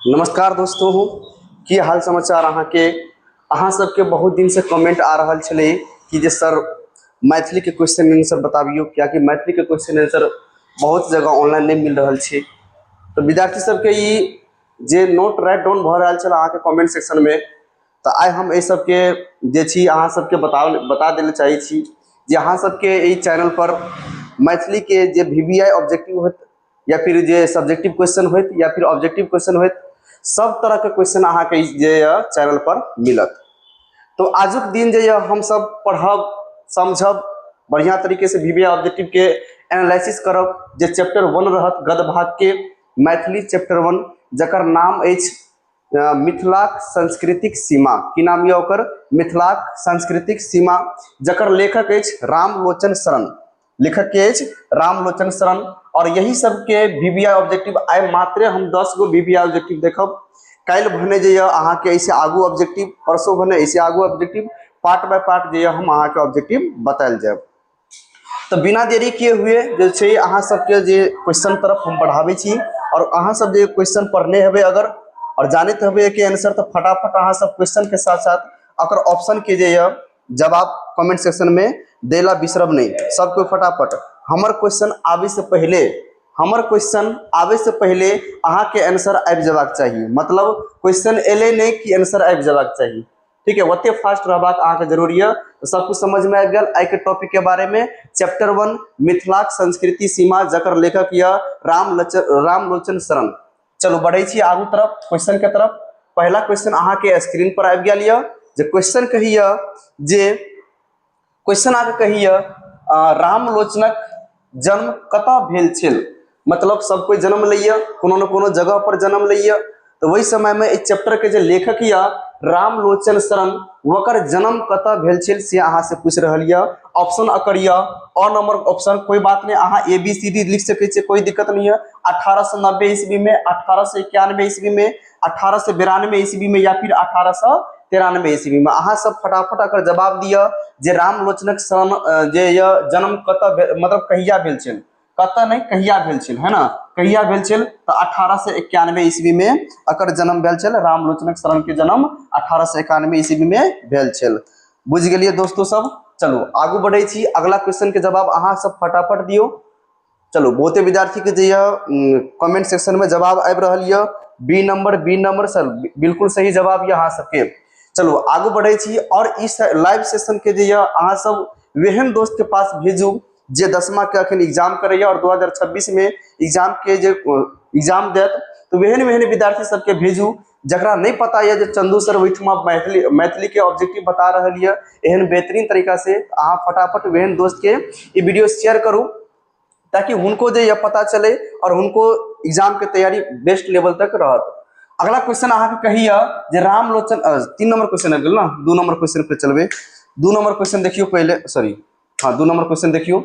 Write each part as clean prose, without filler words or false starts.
नमस्कार दोस्तों की हाल समाचार अहाँ के अहाँ सबके बहुत दिन से कमेंट आ रहा छलै कि जे सर मैथिली के क्वेश्चन आंसर बताबियो, क्या कि मैथिली के क्वेश्चन आंसर बहुत जगह ऑनलाइन नहीं मिल रहा है। तो विद्यार्थी सबके ई जे नोट राइट डाउन भ रहा छल अहाँ के कमेंट सेक्शन में, तो आइ हम ए सबके जे छी अहाँ सबके बता देले चाहे छी जे अहाँ सबके ई चैनल पर मैथिली के जे VBI ऑब्जेक्टिव होत या फिर जे सब्जेक्टिव क्वेश्चन होत या फिर ऑब्जेक्टिव क्वेश्चन होत, सब तरह के क्वेश्चन अहाँ के जे चैनल पर मिलत। तो आजुक दिन जे हम सब पढ़ब समझब बढ़िया तरीके से VBI ऑब्जेक्टिव के एनालिसिस करब। जे चैप्टर 1 रहत गद्य भाग के मैथिली चैप्टर 1 जकर नाम अछि मिथिलाक सांस्कृतिक सीमा। की नाम यऽ ओकर? मिथिलाक सांस्कृतिक सीमा, जकर लेखक अछि रामलोचन शरण। लेखक के अछि रामलोचन शरण। और यही सबके VBI ऑब्जेक्टिव आइ मात्र हम 10 गो VBI ऑब्जेक्टिव देखब। कल भने जे अहाँ के ऐसे आगू ऑब्जेक्टिव, परसों भने ऐसे आगू ऑब्जेक्टिव, पार्ट बाय पार्ट जे हम अहाँ के ऑब्जेक्टिव बतायल जाए। तो बिना देरी किए हुए जे छै अहाँ सबके जे क्वेश्चन तरफ हम बढ़ावे छी और अहाँ सब जे क्वेश्चन पढ़ने हेबे अगर और जानते हेबे के आंसर, तो फटाफट अहाँ सब क्वेश्चन के साथ साथ अगर ऑप्शन के जे जवाब कमेंट सेक्शन में देला बिसरब नहीं। सब कोई फटाफट हमर क्वेश्चन आवे से पहले अहाँ के आंसर आबि जबाक चाहिए। मतलब क्वेश्चन एले नहीं कि आंसर आबि जबाक चाहिए। ठीक है, ओते फास्ट रहबाक अहाँ के जरूरी है। तो सब कुछ समझ में आ गया आई के टॉपिक के बारे में। चैप्टर 1 मिथिलाक संस्कृति सीमा, जकर लेखक यह रामलोचन शरण। चलो बढ़े छी आगू तरफ क्वेश्चन के तरफ। पहला क्वेश्चन अहाँ के स्क्रीन पर आबि गया लिया। जे क्वेश्चन कहिए जे क्वेश्चन आगे कहिए रामलोचनक जन्म कतऽ भेल छल। मतलब सब कोई जन्म लैया कोनो न कोनो जगह पर जन्म लैया। तो वही समय में इस चैप्टर के जो लेखक या रामलोचन शरण, वकर जन्म कतऽ भेल छल से अहाँ से पूछ रहल यऽ। ऑप्शन अकर यऽ अ नंबर ऑप्शन, कोई बात नहीं, अहाँ ABCD लिख सके छे, कोई दिक्कत नहीं है। 1890 ईस्वी में, 1891 ईस्वी में, 1892 ईस्वी में या फिर 1893 ईस्वी में। अहाँ सब फटाफट अगर जवाब दिया जे रामलोचनक शरण जे जन्म कतऽ मतलब कहिया भेल छल, कतऽ नहीं कहिया भेल छल, है ना, कहिया भेल छल। तो 1891 ईस्वी में अकर जन्म भेल छल। रामलोचनक शरण के जन्म 1891 ईस्वी में भेल छल। बुझ गेलिए दोस्तों सब। चलो आगू बढ़े छी, अगला क्वेश्चन के जवाब अहाँ सब फटाफट दियो। चलो बहुते विद्यार्थी के जे कमेंट सेक्शन में जवाब आबि रहल यऽ। बी नंबर सर बिल्कुल सही जवाब यऽ अहाँ सबके। चलो आगू बढ़े छी और इस लाइव सेशन के जे अहाँ सब वेहन दोस्त के पास भेजू जे 10मा के अखन एग्जाम करैया और 2026 में एग्जाम के जे एग्जाम देत। तो वेहन विद्यार्थी सबके भेजू जकरा नहीं पता है जे चंदू सर ओहिठमा मैथिली के ऑब्जेक्टिव बता रहल यऽ एहन बेहतरीन तरीका से। अहाँ फटाफट वेहन दोस्त के ये वीडियो शेयर करूँ ताकि उनको जो यह पता चले और उनको एग्जाम के तैयारी बेस्ट लेवल तक रहत। अगला क्वेश्चन अहाँ के कहिए जे रामलोचन 3 नंबर क्वेश्चन आबि गेल ना, 2 नंबर क्वेश्चन पे चलबे। 2 नंबर क्वेश्चन देखियो पहले, सॉरी हाँ 2 नंबर क्वेश्चन देखियो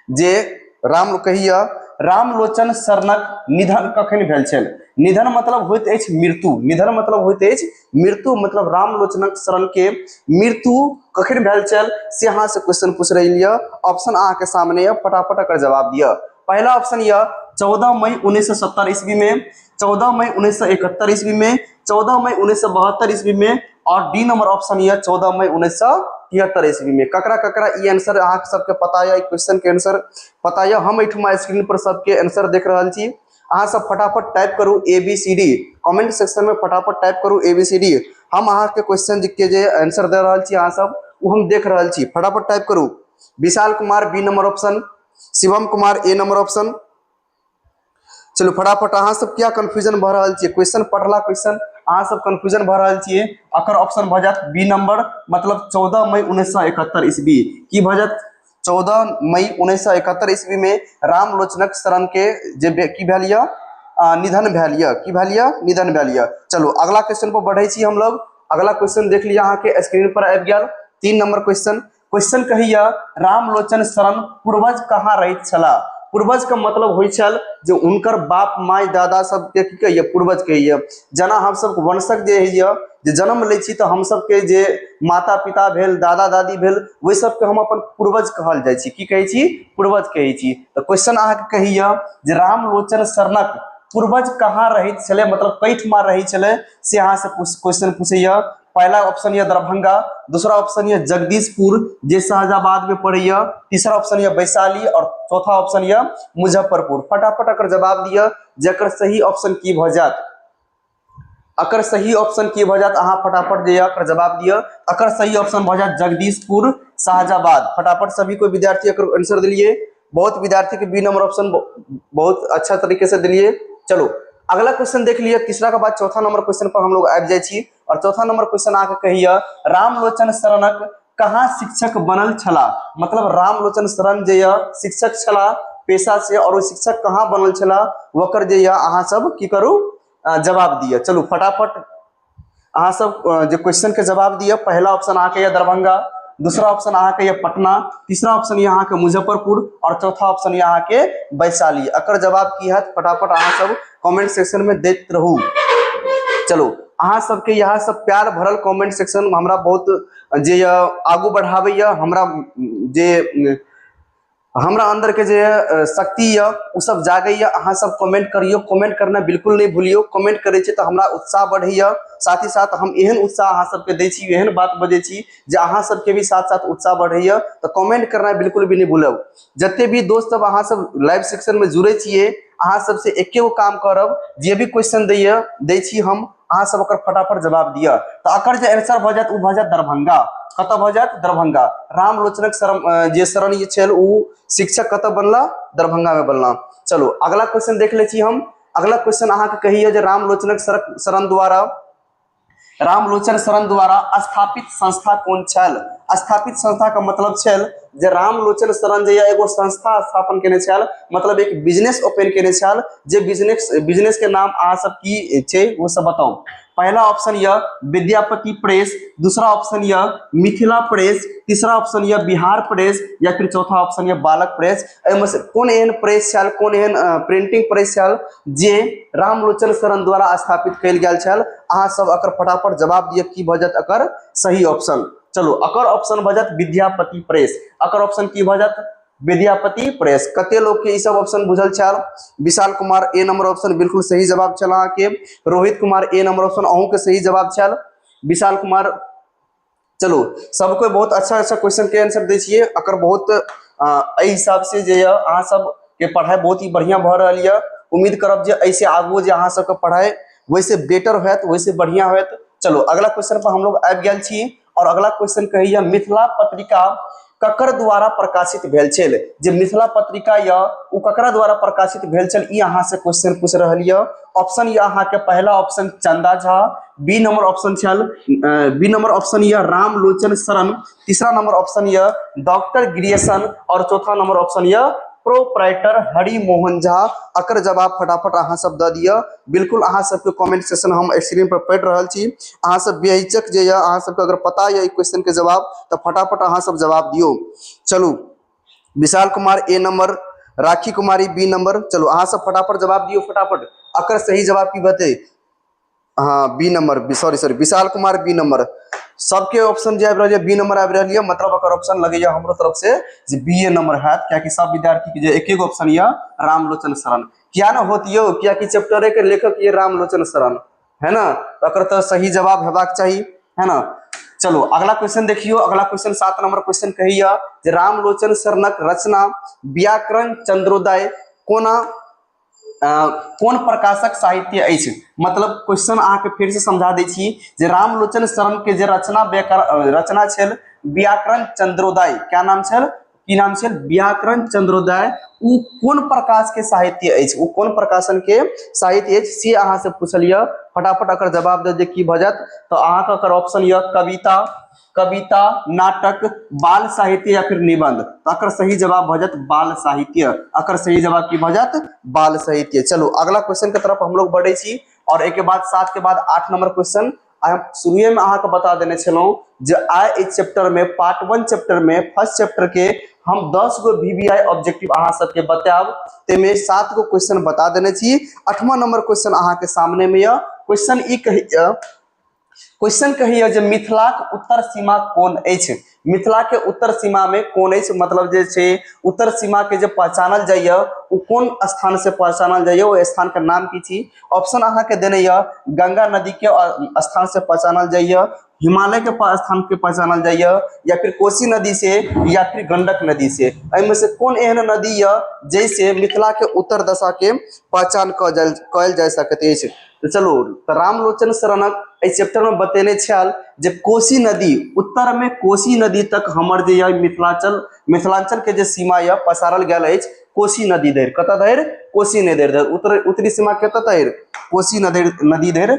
जे कहिए रामलोचन शरणक निधन कखन भेल छल। निधन मतलब होइत अछि मृत्यु, निधन मतलब होइत अछि मृत्यु, मतलब रामलोचनक शरण के मृत्यु कखन भेल छल से अहाँ से क्वेश्चन पूछ रही है। ऑप्शन अहाँ के सामने है, फटाफट अकर जवाब दिया। पहला ऑप्शन यह 14 मई 1970 ईस्वी में, 14 मई 1971 ईस्वी में, 14 मई 1972 ईस्वी में, और डी नंबर ऑप्शन यह 14 मई 1973 ईस्वी में। ककरा ककरा ये आंसर अहाँ सबके पता है, क्वेश्चन के आंसर पता है। हम एठमा स्क्रीन पर सबके आंसर देख रहल छी। अहाँ सब फटाफट टाइप करू ABCD, कमेंट सेक्शन में फटाफट टाइप करू ABCD। हम अहाँ के क्वेश्चन के जे आंसर दे रहल छी अहाँ सब वो हम देख रहल छी, फटाफट टाइप करू। Vishal Kumar B number option, Shivam Kumar A number option. चलो फटाफट अहाँ सब क्या कंफ्यूजन भ रहल छी, क्वेश्चन पढ़ला क्वेश्चन अहाँ सब कंफ्यूजन भ रहल छियै। अकर ऑप्शन भ जात बी नंबर, मतलब 14 मई 1971 ईस्वी। की भ जात 14 मई 1971 ईस्वी में रामलोचनक शरण के जे की भेल यऽ निधन भेल यऽ। की भेल यऽ? निधन भेल यऽ। चलो अगला क्वेश्चन पर बढ़े छी हम लोग। अगला क्वेश्चन देख लिया अहाँ के स्क्रीन पर आबि गेल। 3 नंबर क्वेश्चन। क्वेश्चन कहिए रामलोचन शरण पूर्वज कहाँ रहैत छलाह। पूर्वज का मतलब होइ छल जे उनकर बाप माय दादा सबके की कहिए पूर्वज कहिए। जेना हम सब वंशक जे होइए जे जन्म लै छी तो हम सबके जे माता पिता भेल, दादा दादी भेल, वही सबके हम अपन पूर्वज कहल जाइ छी। की कहै छी? पूर्वज कहै छी। तो क्वेश्चन अहाँ के कहिए जे रामलोचन शरणक पूर्वज कहाँ रही छले मतलब कई ठमा रही छले से यहाँ से क्वेश्चन पूछे। पहला ऑप्शन ये दरभंगा, दूसरा ऑप्शन ये जगदीशपुर जे शाहजाबाद में पड़े, तीसरा ऑप्शन ये वैशाली और चौथा ऑप्शन ये मुजफ्फरपुर। फटाफट अगर जवाब दिया जकर सही ऑप्शन की भ जात, अगर सही ऑप्शन की भ जात अहाँ फटाफट जे अगर जवाब दिया, अगर सही ऑप्शन भ जात जगदीशपुर शाहजाबाद। फटाफट सभी को विद्यार्थी अगर आंसर दिलिए, बहुत विद्यार्थी के बी नंबर ऑप्शन बहुत अच्छा तरीके से दिलिए। चलो अगला क्वेश्चन देख लिया, तीसरा के बाद चौथा नंबर क्वेश्चन पर हम लोग आबि जाइ छी। और चौथा नंबर क्वेश्चन आके कहिए रामलोचन शरणक कहाँ शिक्षक बनल छला, मतलब रामलोचन शरण जे शिक्षक छला पेशा से, और वो शिक्षक कहाँ बनल छला वकर जे अहाँ सब की करू जवाब दिया। चलो फटाफट अहाँ सब जो क्वेश्चन के जवाब दिया, पहला ऑप्शन आके दरभंगा, दूसरा ऑप्शन यहाँ के पटना, तीसरा ऑप्शन यहाँ के मुजफ्फरपुर और चौथा ऑप्शन यहाँ के वैशाली। अगर जवाब की है फटाफट अहाँ सब कमेंट सेक्शन में देते रहू। चलो अहाँ सबके यहाँ सब प्यार भरल कमेंट सेक्शन हमरा बहुत जे आगू बढ़ावे, हमरा अंदर के जे शक्ति उ सब जागे। अहाँ सब कमेंट करियो, कमेंट करना बिल्कुल नहीं भूलियो। कमेंट करे तो हमरा उत्साह बढ़िया, साथ ही साथ हम एहन उत्साह अहाँ सबके दै छी, एहन बात बजे छी जे अहाँ सबके भी साथ साथ उत्साह बढ़िया। तो कमेंट करना बिल्कुल भी नहीं भूलब। जते भी दोस्त सब अहाँ सब लाइव सेक्शन में जुड़े छिए, अहाँ सबसे एके गो काम करब, जे भी क्वेश्चन दै छी हम, अहाँ सब ओकर फटाफट जवाब दिया। तो अकर जे आंसर भ जात उ भ जात दरभंगा। कत भ जात दरभंगा। रामलोचनक जे शरण ये छल उ शिक्षक कत बनला, दरभंगा में बनला। चलो अगला क्वेश्चन देख ले छी हम। अगला क्वेश्चन अहाँ के कहिए जे रामलोचनक रामलोचन शरण द्वारा स्थापित संस्था कौन छल। स्थापित संस्था का मतलब छल जे रामलोचन शरण जे एगो संस्था स्थापन केने छल, मतलब एक बिजनेस ओपन केने छल। जे बिजनेस के नाम अहाँ सब की छे वो सब बताओ। पहला ऑप्शन यह विद्यापति प्रेस, दूसरा ऑप्शन यह मिथिला प्रेस, तीसरा ऑप्शन यह बिहार प्रेस, या फिर चौथा ऑप्शन यह बालक प्रेस। एहिमे से कौन एहन प्रेस छल, कौन एहन प्रिंटिंग प्रेस छल जे रामलोचन शरण द्वारा स्थापित कयल गेल छल। अहाँ सब अकर फटाफट जवाब दिए की भ जात अकर सही ऑप्शन। चलो अकर ऑप्शन भ जात विद्यापति प्रेस। अकर ऑप्शन की भ जात विद्यापति प्रेस। कते लोग के ई सब ऑप्शन बुझल छल। Vishal Kumar A number option बिल्कुल सही जवाब छल अहाँ के। Rohit Kumar A number option अहूँ के सही जवाब छल। विशाल कुमार, चलो सबको बहुत अच्छा अच्छा क्वेश्चन के आंसर दै छिए। अकर बहुत एहि हिसाब से जे अहाँ सब के पढ़ाई बहुत ही बढ़िया भ रहल है। उम्मीद करब जे ऐसे आगू जे अहाँ सब के पढ़ाई वैसे बेटर होत, वैसे बढ़िया होत। चलो अगला क्वेश्चन पर हम लोग आबि गेल छी। और अगला क्वेश्चन कहिए मिथिला पत्रिका ककर द्वारा प्रकाशित भेल छल। जे मिथिला पत्रिका उ ककरा द्वारा प्रकाशित भेल छल, ई अहाँ से क्वेश्चन पूछ रहल है। ऑप्शन ये अहाँ के पहला ऑप्शन चंदा झा, बी नंबर ऑप्शन छल बी नंबर ऑप्शन यह रामलोचन शरण, तीसरा नंबर ऑप्शन यह डॉक्टर गिरियसन और चौथा नंबर ऑप्शन यह प्रोप्राइटर हरि मोहन झा। अकर जवाब फटाफट अहाँ सब द दिया। बिल्कुल अहाँ सबके कमेंट सेक्शन हम स्क्रीन पर पढ़ रहल छी। अहाँ सब बेहिचक जे अहाँ सबके अगर पता है क्वेश्चन के जवाब तो फटाफट अहाँ सब जवाब दियो। चलू Vishal Kumar A number, rakhi Kumari B number. चलो अहाँ सब फटाफट जवाब दियो फटाफट। अकर सही जवाब की बते, हाँ बी नंबर, सॉरी विशाल कुमार बी नंबर। सबके ऑप्शन जो आबि रहल है बी नंबर आबि रहल है, मतलब अकर ऑप्शन लगे हमरो तरफ से जे बी ए नंबर है। क्या कि सब विद्यार्थी के जो एक एक ऑप्शन है रामलोचन शरण। क्या ना होती हो, क्या कि चैप्टर के लेखक ये रामलोचन शरण है ना, तो अकर तो सही जवाब हेबाक चाहिए, है ना। चलो अगला क्वेश्चन देखियो। अगला क्वेश्चन 7 नंबर क्वेश्चन कहिए जे रामलोचन शरणक रचना व्याकरण चंद्रोदय कोना कौन प्रकाशक साहित्य अछि। मतलब क्वेश्चन अहाँ के फिर से समझा दै छी जे रामलोचन शरण के जे रचना छल व्याकरण चंद्रोदय, क्या नाम छल, की नाम छल, व्याकरण चंद्रोदय। उ कौन प्रकाश के साहित्य अछि, उ कौन प्रकाशन के साहित्य अछि से अहाँ से पूछलिए। फटाफट अकर जवाब दे की भ जात। तो अहाँ के अकर ऑप्शन यह कविता, नाटक, बाल साहित्य या फिर निबंध। तो अकर सही जवाब भ जात बाल साहित्य। अकर सही जवाब की भ जात बाल साहित्य। चलो अगला क्वेश्चन के तरफ हम लोग बढ़े छी। और एक के बाद 7 के बाद 8 नंबर क्वेश्चन शुरुए में अहाँ के बता देने छलौं जे आइ इस चैप्टर में पार्ट 1 चैप्टर में फर्स्ट चैप्टर के हम 10 गो VBI ऑब्जेक्टिव अहाँ सबके बताब। तेमे 7 गो क्वेश्चन बता देने छी। 8वां नंबर क्वेश्चन अहाँ के सामने में यह क्वेश्चन ई कहिए क्वेश्चन कहिए जे मिथिलाक उत्तर सीमा कोन अछि। मिथिला के उत्तर सीमा में कोन अछि मतलब जे छै उत्तर सीमा के जे पहचानल जाइए वो कोन स्थान से पहचानल जाइए, वो स्थान के नाम की छी। ऑप्शन अहाँ के देने ये गंगा नदी के स्थान से पहचानल जाइए, हिमालय के स्थान के पहचानल जाइए, या फिर कोसी नदी से, या फिर गंडक नदी से। एहिमे से कोन एहन नदी है जैसे मिथिला के उत्तर दशा के पहचान कयल जा सकैत अछि। तो चलो तो रामलोचन शरणक इस चैप्टर में बतेने छल जे कोसी नदी उत्तर में कोसी नदी तक हमर जे है मिथिलांचल के जे सीमा है पसारल गेल अछि कोसी नदी धरि। कतऽ धरि? कोसी नदी धरि। उत्तरी सीमा कतऽ धरि? कोसी नदी धरि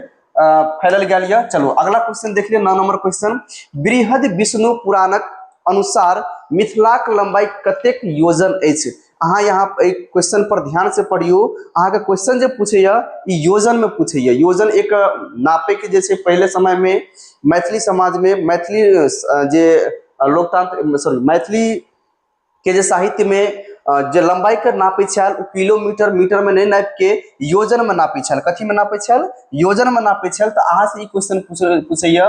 फैलल गेल यऽ। चलो अगला क्वेश्चन देख लियौ, 9 नंबर क्वेश्चन। बृहद विष्णु पुराणक अनुसार मिथिलाक लंबाई कतेक योजन अछि। अहाँ यहाँ क्वेश्चन पर ध्यान से पढ़ियो, अहाँ के क्वेश्चन जो पूछे योजन में पूछे। योजन एक नापे के जैसे पहले समय में मैथिली समाज में मैथिली जे लोकतांत्रिक सॉरी मैथिली के जे साहित्य में जे लंबाई के नापे छल किलोमीटर मीटर में नहीं नाप के योजन में नापे छल। कथी में नापे छल? योजन में नापे छल। तो अहाँ से क्वेश्चन पूछे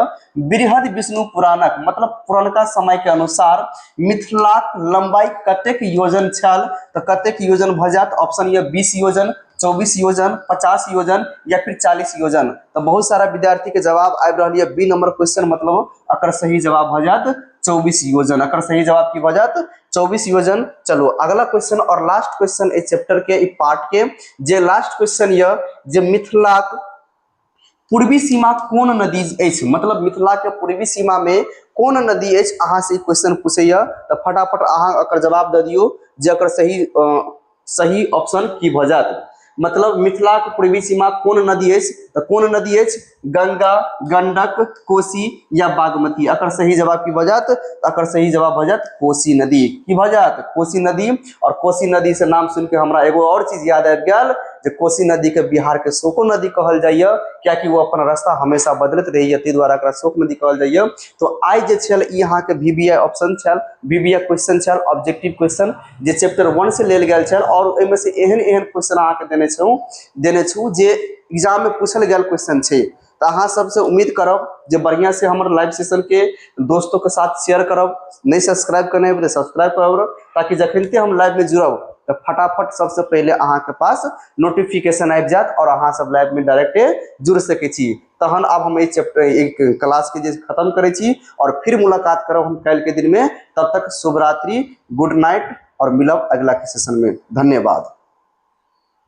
बृहद विष्णु पुराणक मतलब पुरानका समय के अनुसार मिथिलाक लंबाई कतेक योजन छल। तो कतेक योजन भ जात? ऑप्शन ये 20 योजन, 24 योजन, 50 योजन, या फिर 40 योजन। तो बहुत सारा विद्यार्थी के जवाब आबि रहा है बी नंबर क्वेश्चन, मतलब अकर सही जवाब भ जात 24 योजन। अकर सही जवाब की भ जात? 24 योजन। चलो अगला क्वेश्चन और लास्ट क्वेश्चन इस चैप्टर के इस पार्ट के जे लास्ट क्वेश्चन ये जे मिथिलाक पूर्वी सीमा कोन नदी अछि, मतलब मिथिला के पूर्वी सीमा में कोन नदी अछि। अहाँ से क्वेश्चन पूछे तो फटाफट अहाँ अकर जवाब दे दियो जे अकर सही ऑप्शन की भ जात। मतलब मिथिला के पूर्वी सीमा कोन नदी अछि तो कोन नदी अछि? गंगा, गंडक, कोसी या बागमती। अकर सही जवाब की भ जात? अकर सही जवाब भ जात कोसी नदी। की भ जात? कोसी नदी। और कोसी नदी से नाम सुन के हमरा एगो और चीज याद आबि गेल जे कोसी नदी के बिहार के शोको नदी कहल जाइए, कियाकि वो अपन रास्ता हमेशा बदलत रहैए, ताहि द्वारा एकरा शोक नदी कहल जाइए। तो आई जे छल ई अहाँ के VBI ऑप्शन छल, VBI क्वेश्चन छल, ऑब्जेक्टिव क्वेश्चन जे चैप्टर 1 से लेल गेल छल। और एहिमे से एहन एहन क्वेश्चन अहाँ के देने छू जे एग्जाम में पूछल गेल क्वेश्चन छै। तो अहाँ सबसे उम्मीद करब जे बढ़िया से हमर लाइव सेशन के दोस्तों के साथ शेयर करब। नहीं सब्सक्राइब करने तो सब्सक्राइब करब, ताकि जखनते हम लाइव में जुड़ब तो फटाफट सबसे पहले अहाँ के पास नोटिफिकेशन आबि जात और अहाँ सब लाइव में डायरेक्ट जुड़ सके छी। तहन अब हम चैप्टर एक क्लास के जे खत्म करे छी और फिर मुलाकात करब हम कल के दिन में। तब तक शुभ रात्रि, गुड नाइट और मिलब अगला के सेशन में। धन्यवाद।